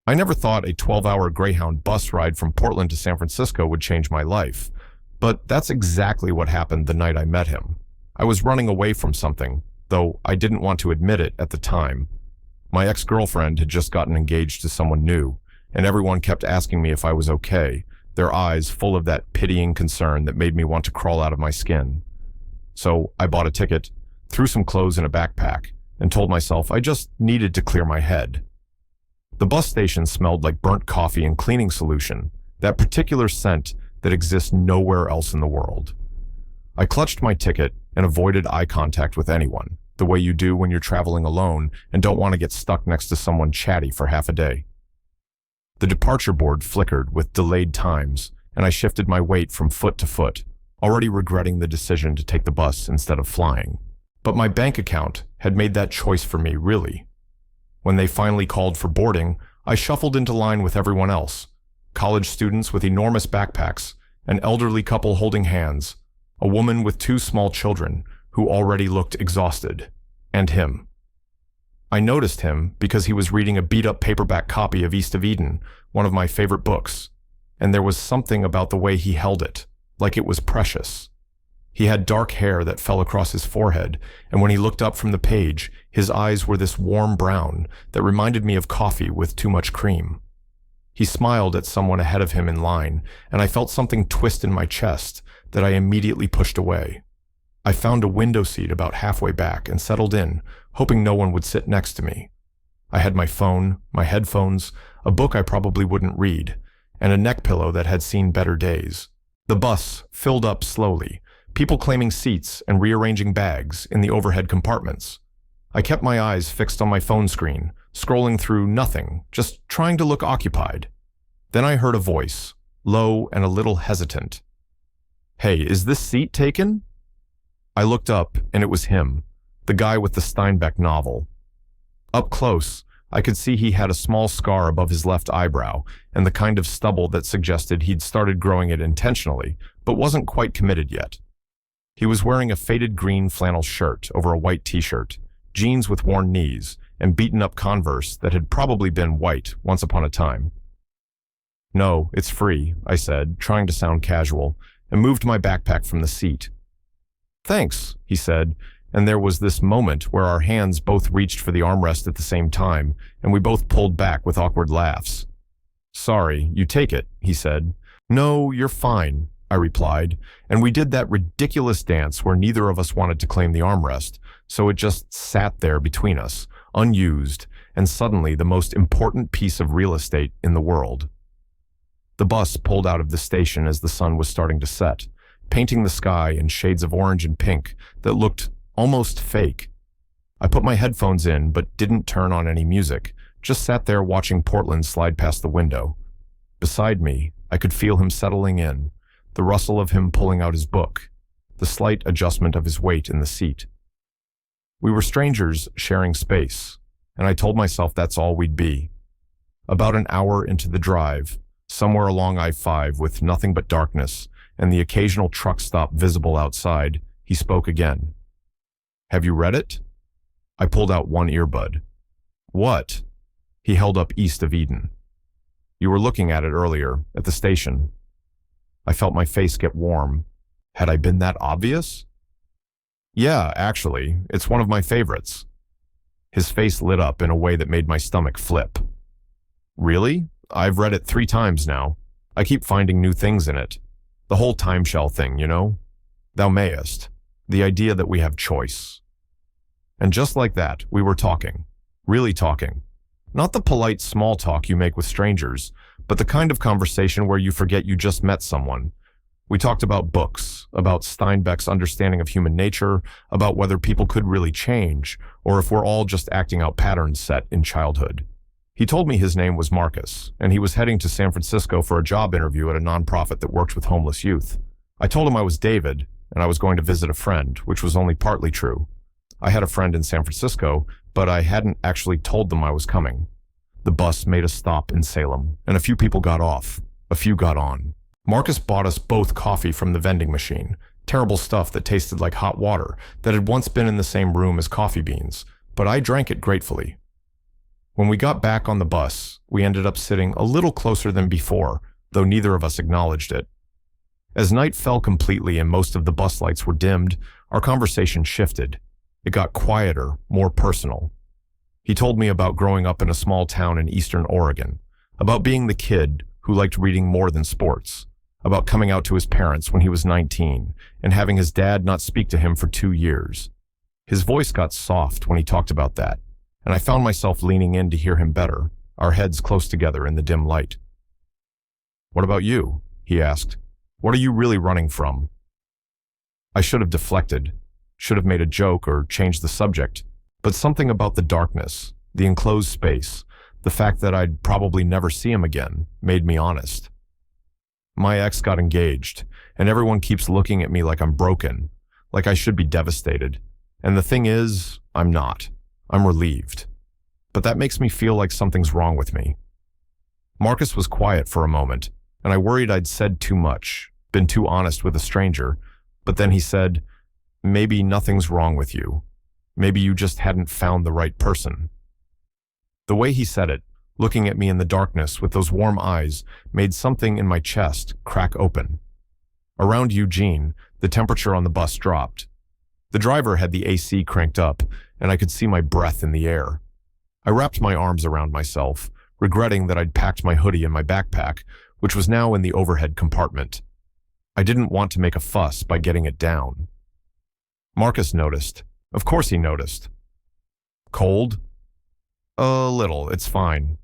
I never thought a 12-hour Greyhound bus ride from Portland to San Francisco would change my life, but that's exactly what happened the night I met him. I was running away from something, though I didn't want to admit it at the time. My ex-girlfriend had just gotten engaged to someone new, and everyone kept asking me if I was okay, their eyes full of that pitying concern that made me want to crawl out of my skin. So I bought a ticket, threw some clothes in a backpack, and told myself I just needed to clear my head. The bus station smelled like burnt coffee and cleaning solution, that particular scent that exists nowhere else in the world. I clutched my ticket and avoided eye contact with anyone, the way you do when you're traveling alone and don't want to get stuck next to someone chatty for half a day. The departure board flickered with delayed times, and I shifted my weight from foot to foot, already regretting the decision to take the bus instead of flying. But my bank account had made that choice for me, really. When they finally called for boarding, I shuffled into line with everyone else. College students with enormous backpacks, an elderly couple holding hands, a woman with 2 small children who already looked exhausted, and him. I noticed him because he was reading a beat-up paperback copy of East of Eden, one of my favorite books, and there was something about the way he held it, like it was precious. He had dark hair that fell across his forehead, and when he looked up from the page, his eyes were this warm brown that reminded me of coffee with too much cream. He smiled at someone ahead of him in line, and I felt something twist in my chest that I immediately pushed away. I found a window seat about halfway back and settled in, hoping no one would sit next to me. I had my phone, my headphones, a book I probably wouldn't read, and a neck pillow that had seen better days. The bus filled up slowly, people claiming seats and rearranging bags in the overhead compartments. I kept my eyes fixed on my phone screen, scrolling through nothing, just trying to look occupied. Then I heard a voice, low and a little hesitant. "Hey, is this seat taken?" I looked up, and it was him, the guy with the Steinbeck novel. Up close, I could see he had a small scar above his left eyebrow, and the kind of stubble that suggested he'd started growing it intentionally, but wasn't quite committed yet. He was wearing a faded green flannel shirt over a white t-shirt, jeans with worn knees, and beaten-up Converse that had probably been white once upon a time. "No, it's free," I said, trying to sound casual, and moved my backpack from the seat. "Thanks," he said, and there was this moment where our hands both reached for the armrest at the same time, and we both pulled back with awkward laughs. "Sorry, you take it," he said. "No, you're fine," I replied, and we did that ridiculous dance where neither of us wanted to claim the armrest, so it just sat there between us, unused, and suddenly the most important piece of real estate in the world. The bus pulled out of the station as the sun was starting to set, painting the sky in shades of orange and pink that looked almost fake. I put my headphones in but didn't turn on any music, just sat there watching Portland slide past the window. Beside me, I could feel him settling in, the rustle of him pulling out his book, the slight adjustment of his weight in the seat. We were strangers sharing space, and I told myself that's all we'd be. About an hour into the drive, somewhere along I-5 with nothing but darkness and the occasional truck stop visible outside, he spoke again. "Have you read it?" I pulled out one earbud. "What?" He held up East of Eden. "You were looking at it earlier, at the station." I felt my face get warm. Had I been that obvious? "Yeah, actually, it's one of my favorites." His face lit up in a way that made my stomach flip. "Really? I've read it 3 times now. I keep finding new things in it. The whole time shell thing, you know? Thou mayest. The idea that we have choice." And just like that, we were talking. Really talking. Not the polite small talk you make with strangers, but the kind of conversation where you forget you just met someone. We talked about books, about Steinbeck's understanding of human nature, about whether people could really change, or if we're all just acting out patterns set in childhood. He told me his name was Marcus, and he was heading to San Francisco for a job interview at a nonprofit that worked with homeless youth. I told him I was David, and I was going to visit a friend, which was only partly true. I had a friend in San Francisco, but I hadn't actually told them I was coming. The bus made a stop in Salem, and a few people got off. A few got on. Marcus bought us both coffee from the vending machine, terrible stuff that tasted like hot water that had once been in the same room as coffee beans, but I drank it gratefully. When we got back on the bus, we ended up sitting a little closer than before, though neither of us acknowledged it. As night fell completely and most of the bus lights were dimmed, our conversation shifted. It got quieter, more personal. He told me about growing up in a small town in eastern Oregon, about being the kid who liked reading more than sports, about coming out to his parents when he was 19 and having his dad not speak to him for 2 years. His voice got soft when he talked about that, and I found myself leaning in to hear him better, our heads close together in the dim light. "What about you?" he asked. "What are you really running from?" I should have deflected, should have made a joke or changed the subject, but something about the darkness, the enclosed space, the fact that I'd probably never see him again, made me honest. My ex got engaged, and everyone keeps looking at me like I'm broken, like I should be devastated. And the thing is, I'm not. I'm relieved. But that makes me feel like something's wrong with me. Marcus was quiet for a moment, and I worried I'd said too much, been too honest with a stranger, but then he said, "Maybe nothing's wrong with you. Maybe you just hadn't found the right person." The way he said it, looking at me in the darkness with those warm eyes, made something in my chest crack open. Around Eugene, the temperature on the bus dropped. The driver had the AC cranked up, and I could see my breath in the air. I wrapped my arms around myself, regretting that I'd packed my hoodie in my backpack, which was now in the overhead compartment. I didn't want to make a fuss by getting it down. Marcus noticed. Of course he noticed. "Cold?" "A little, it's fine."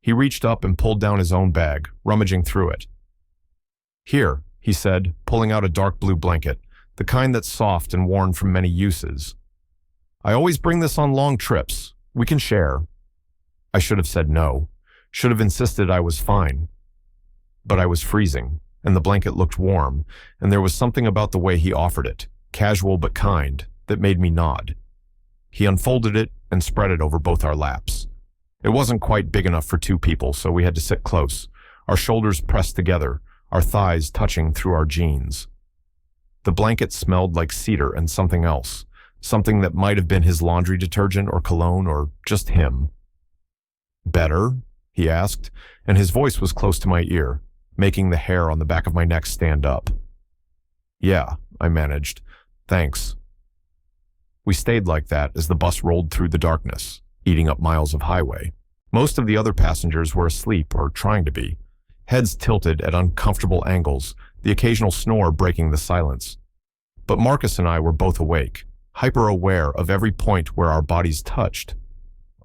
He reached up and pulled down his own bag, rummaging through it. "Here," he said, pulling out a dark blue blanket, the kind that's soft and worn from many uses. "I always bring this on long trips. We can share." I should have said no, should have insisted I was fine. But I was freezing, and the blanket looked warm, and there was something about the way he offered it, casual but kind, that made me nod. He unfolded it and spread it over both our laps. It wasn't quite big enough for 2 people, so we had to sit close, our shoulders pressed together, our thighs touching through our jeans. The blanket smelled like cedar and something else, something that might have been his laundry detergent or cologne or just him. "Better?" he asked, and his voice was close to my ear, making the hair on the back of my neck stand up. "Yeah," I managed. "Thanks." We stayed like that as the bus rolled through the darkness, eating up miles of highway. Most of the other passengers were asleep or trying to be, heads tilted at uncomfortable angles, the occasional snore breaking the silence. But Marcus and I were both awake, hyper-aware of every point where our bodies touched.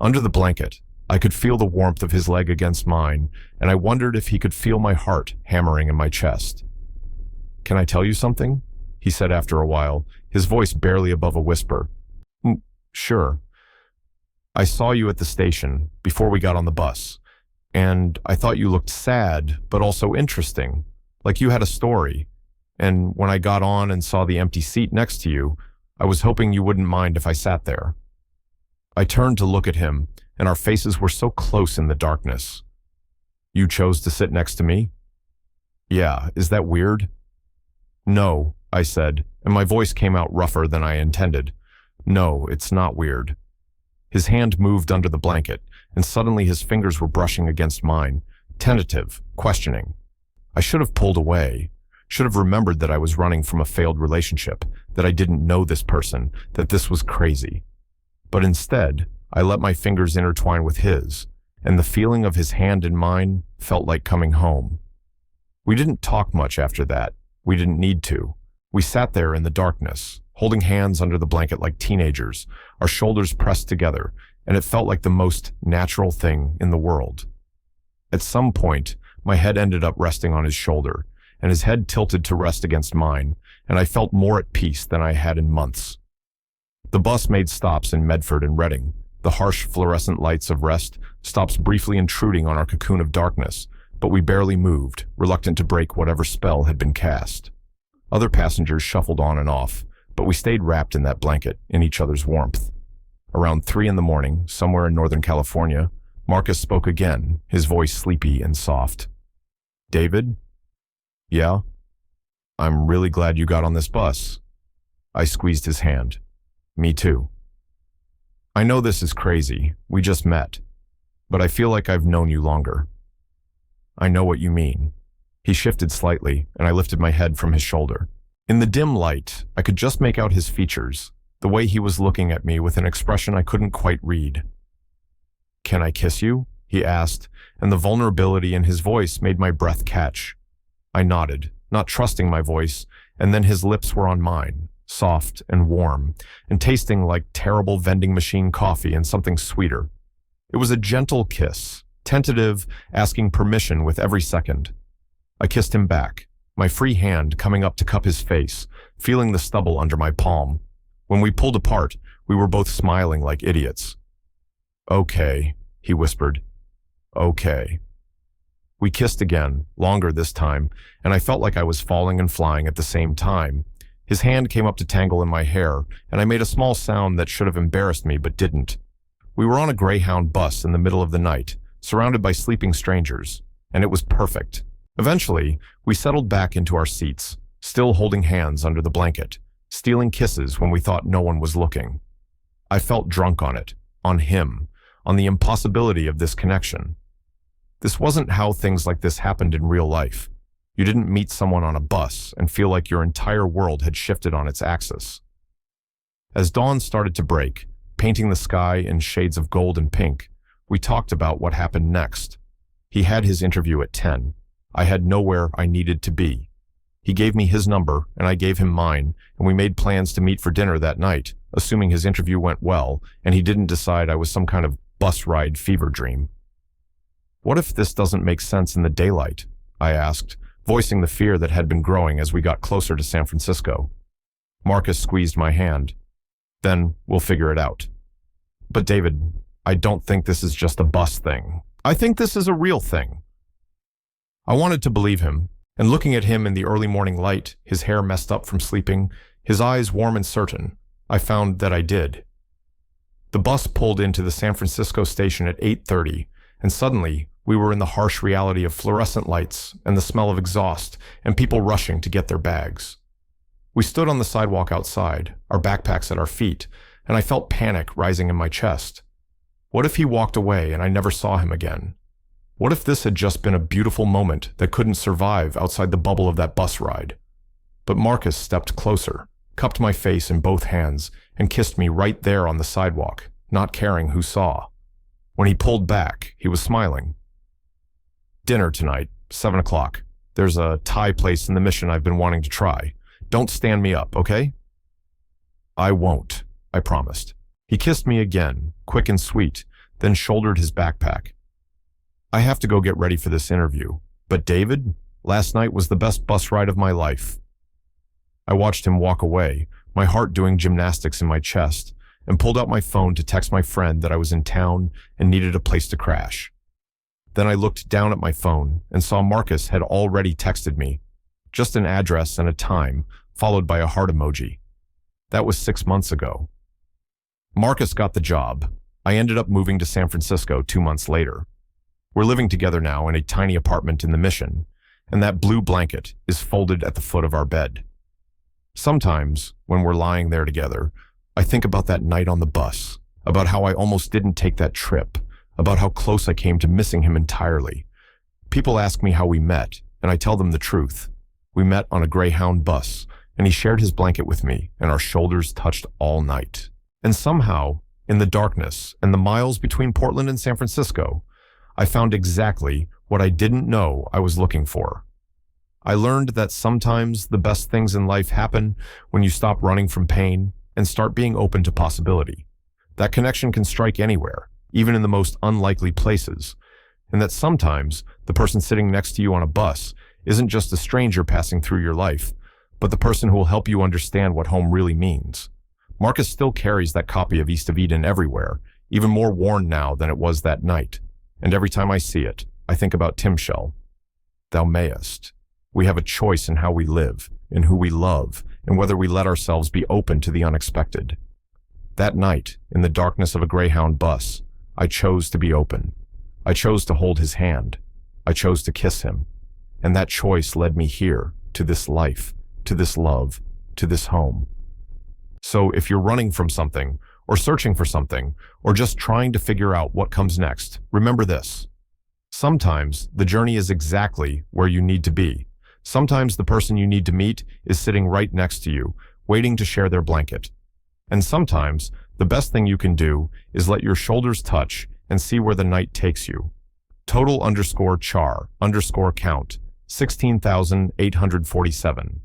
Under the blanket, I could feel the warmth of his leg against mine, and I wondered if he could feel my heart hammering in my chest. "Can I tell you something?" he said after a while, his voice barely above a whisper. Sure. I saw you at the station before we got on the bus, and I thought you looked sad, but also interesting, like you had a story. And when I got on and saw the empty seat next to you, I was hoping you wouldn't mind if I sat there." I turned to look at him, and our faces were so close in the darkness. "You chose to sit next to me?" "Yeah, is that weird?" "No," I said, and my voice came out rougher than I intended. "No, it's not weird." His hand moved under the blanket, and suddenly his fingers were brushing against mine, tentative, questioning. I should have pulled away, should have remembered that I was running from a failed relationship, that I didn't know this person, that this was crazy. But instead, I let my fingers intertwine with his, and the feeling of his hand in mine felt like coming home. We didn't talk much after that. We didn't need to. We sat there in the darkness, holding hands under the blanket like teenagers, our shoulders pressed together, and it felt like the most natural thing in the world. At some point, my head ended up resting on his shoulder, and his head tilted to rest against mine, and I felt more at peace than I had in months. The bus made stops in Medford and Reading, the harsh fluorescent lights of rest, stops briefly intruding on our cocoon of darkness, but we barely moved, reluctant to break whatever spell had been cast. Other passengers shuffled on and off, but we stayed wrapped in that blanket, in each other's warmth. Around 3 a.m, somewhere in Northern California, Marcus spoke again, his voice sleepy and soft. "David?" "Yeah?" "I'm really glad you got on this bus." I squeezed his hand. "Me too." "I know this is crazy. We just met. but I feel like I've known you longer." "I know what you mean." He shifted slightly, and I lifted my head from his shoulder. In the dim light, I could just make out his features, the way he was looking at me with an expression I couldn't quite read. "Can I kiss you?" he asked, and the vulnerability in his voice made my breath catch. I nodded, not trusting my voice, and then his lips were on mine, soft and warm, and tasting like terrible vending machine coffee and something sweeter. It was a gentle kiss, tentative, asking permission with every second. I kissed him back, my free hand coming up to cup his face, feeling the stubble under my palm. When we pulled apart, we were both smiling like idiots. "Okay," he whispered. "Okay." We kissed again, longer this time, and I felt like I was falling and flying at the same time. His hand came up to tangle in my hair, and I made a small sound that should have embarrassed me but didn't. We were on a Greyhound bus in the middle of the night, surrounded by sleeping strangers, and it was perfect. Eventually, we settled back into our seats, still holding hands under the blanket, stealing kisses when we thought no one was looking. I felt drunk on it, on him, on the impossibility of this connection. This wasn't how things like this happened in real life. You didn't meet someone on a bus and feel like your entire world had shifted on its axis. As dawn started to break, painting the sky in shades of gold and pink, we talked about what happened next. He had his interview at 10. I had nowhere I needed to be. He gave me his number, and I gave him mine, and we made plans to meet for dinner that night, assuming his interview went well, and he didn't decide I was some kind of bus ride fever dream. "What if this doesn't make sense in the daylight?" I asked, voicing the fear that had been growing as we got closer to San Francisco. Marcus squeezed my hand. "Then we'll figure it out." "But David, I don't think this is just a bus thing. I think this is a real thing." I wanted to believe him, and looking at him in the early morning light, his hair messed up from sleeping, his eyes warm and certain, I found that I did. The bus pulled into the San Francisco station at 8:30, and suddenly we were in the harsh reality of fluorescent lights and the smell of exhaust and people rushing to get their bags. We stood on the sidewalk outside, our backpacks at our feet, and I felt panic rising in my chest. What if he walked away and I never saw him again? What if this had just been a beautiful moment that couldn't survive outside the bubble of that bus ride? But Marcus stepped closer, cupped my face in both hands, and kissed me right there on the sidewalk, not caring who saw. When he pulled back, he was smiling. "Dinner tonight, 7 o'clock. There's a Thai place in the Mission I've been wanting to try. Don't stand me up, okay?" "I won't," I promised. He kissed me again, quick and sweet, then shouldered his backpack. "I have to go get ready for this interview. But David, last night was the best bus ride of my life." I watched him walk away, my heart doing gymnastics in my chest, and pulled out my phone to text my friend that I was in town and needed a place to crash. Then I looked down at my phone and saw Marcus had already texted me, just an address and a time, followed by a heart emoji. That was 6 months ago. Marcus got the job. I ended up moving to San Francisco 2 months later. We're living together now in a tiny apartment in the Mission, and that blue blanket is folded at the foot of our bed. Sometimes, when we're lying there together, I think about that night on the bus, about how I almost didn't take that trip, about how close I came to missing him entirely. People ask me how we met, and I tell them the truth. We met on a Greyhound bus, and he shared his blanket with me, and our shoulders touched all night. And somehow, in the darkness and the miles between Portland and San Francisco, I found exactly what I didn't know I was looking for. I learned that sometimes the best things in life happen when you stop running from pain and start being open to possibility. That connection can strike anywhere, even in the most unlikely places, and that sometimes the person sitting next to you on a bus isn't just a stranger passing through your life, but the person who will help you understand what home really means. Marcus still carries that copy of East of Eden everywhere, even more worn now than it was that night. And every time I see it, I think about Timshel. Thou mayest. We have a choice in how we live, in who we love, and whether we let ourselves be open to the unexpected. That night, in the darkness of a Greyhound bus, I chose to be open. I chose to hold his hand. I chose to kiss him. And that choice led me here, to this life, to this love, to this home. So if you're running from something, or searching for something, or just trying to figure out what comes next, remember this. Sometimes the journey is exactly where you need to be. Sometimes the person you need to meet is sitting right next to you, waiting to share their blanket. And sometimes the best thing you can do is let your shoulders touch and see where the night takes you. Total_char_count, 16,847.